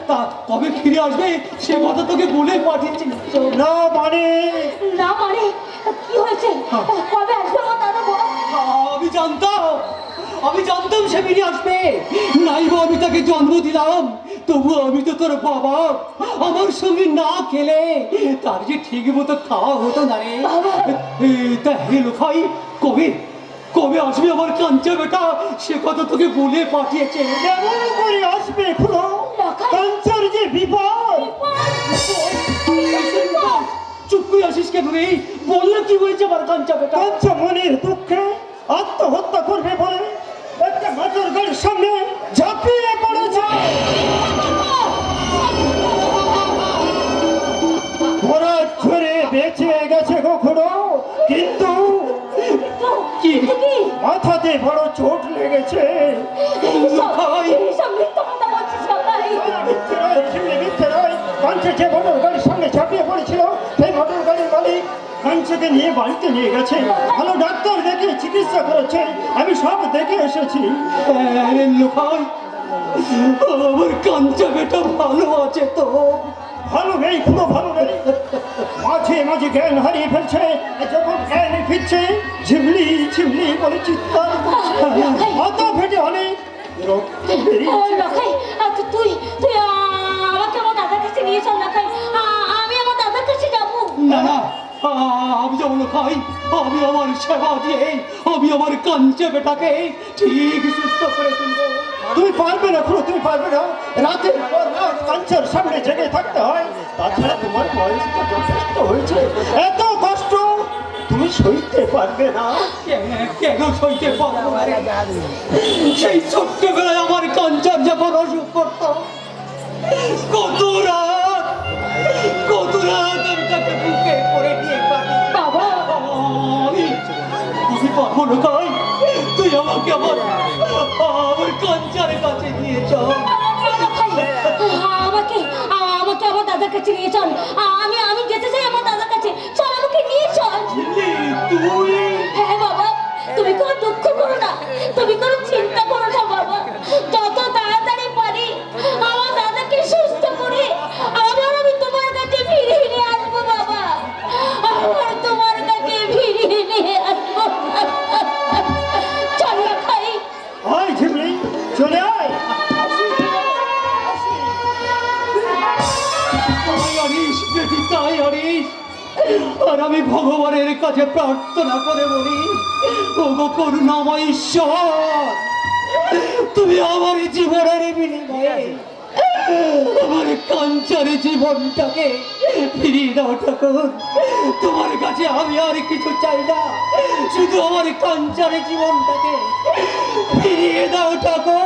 তা কবে ফিরে আসবে সে কথা তোকে বলে পাঠিয়েছি। না মানে? না মানে কি হয়েছে? কবে আসবে আমার দাদা বল? আমি জানতাম সে ফিরে আসবে, নাইবা আমি তাকে জন্ম দিলাম, তবু আমি তো তোর বাবা, আমার সঙ্গে না খেলে তার যে ঠিক মতো খাওয়া হতো না রে। তা হে লোকাই, কবে আসবে আমার কাঞ্চা বেটা সে কথা তোকে বলে পাঠিয়েছে। কেমন করে আসবে খুলো? কাঞ্চার যে বিপদ। চুপ করে আসিস কেন রে? বল না কি হয়েছে আমার কাঞ্চা বেটা? কাঞ্চা মনের দুঃখে আত্মহত্যা করবে বলে একটা মোটর গাড়ির সামনে ঝাঁপিয়ে পড়েছে। ঘোড়া ঝরে মাথাতে বড় চোট লেগেছে। এইসব মিথ্যা কথা বলছিস লকাই। মিথ্যে নয়, ঝিমলি মিথ্যে নয়। কাঞ্চে যে মোটর গাড়ির সঙ্গে ঝাঁপিয়ে পড়েছিল সেই মোটর গাড়ির মালিক কাঞ্চেকে নিয়ে বাড়িতে নিয়ে গেছে, ভালো ডাক্তার দেখে চিকিৎসা করেছে, আমি সব দেখে এসেছি। লোকাই আমার কাঞ্চা বেটা ভালো আছে তো? ভালো নেই, কোনো ভালো নেই, মাঝে মাঝে জ্ঞান হারিয়ে ফেলছে, যখন জ্ঞান ফিরছে ঝিমলি ঝিমলি বলে চিৎকার করছে, মাথা ফেটে অনেক রক্ত বেরিয়েছে। ও লকাই, তুই তুই আমাকে আমার দাদার কাছে নিয়ে চল লকাই। আমি আমার দাদার কাছে যাবো। না না, আমি যাবো লোকাই। আমি আমার সেবা দিয়ে আমি আমার কাঞ্চা বেটাকে ঠিক সুস্থ করে তুলবো। তুমি পারবে না খুড়ো, তুমি পারবে না, রাতের পর রাত কাঞ্চার সামনে জেগে থাকতে হয়, তাছাড়া তোমার বয়স তো যথেষ্ট হয়েছে, এত কষ্ট তুমি সইতে পারবে না। কেন সইতে পারবো না রে? সেই ছোট্টবেলায় আমার কাঞ্চার যখন অসুখ করতো, কত রাত আমি তাকে বুকে করে নিয়ে কাটি। বাবা, আমি পারবো না কাই, তুই আমাকে আমার কাঞ্চার কাছে নিয়ে চল। আমাকে আমাকে আমার দাদার কাছে নিয়ে চল। আমি যেতে চাই আমার দাদার কাছে। চল, আমাকে নিয়ে চল। তুই হ্যাঁ বাবা, তুমি কোনো দুঃখ করো না, তুমি কোনো চিন্তা করো না বাবা। যত তাড়াতাড়ি পারি আমার দাদাকে সুস্থ করে আবার আমি তোমার কাছে ফিরিয়ে নিয়ে আসবো বাবা। আবার তোমার কাছে ফিরিয়ে নিয়ে আসবো। চল না খাই। আয় ঝিমলি, চলে আয়। তাই আনিস বেটি, তাই আনিস। আর আমি ভগবানের কাছে প্রার্থনা করে বলি, ওগো করুণাময় ঈশ্বর, তুমি আমার জীবনের বিনিময়ে আমার কাঞ্চার জীবনটাকে ফিরিয়ে দাও ঠাকুর। তোমার কাছে আমি আর কিছু চাই না, শুধু আমার কাঞ্চার জীবনটাকে ফিরিয়ে দাও ঠাকুর।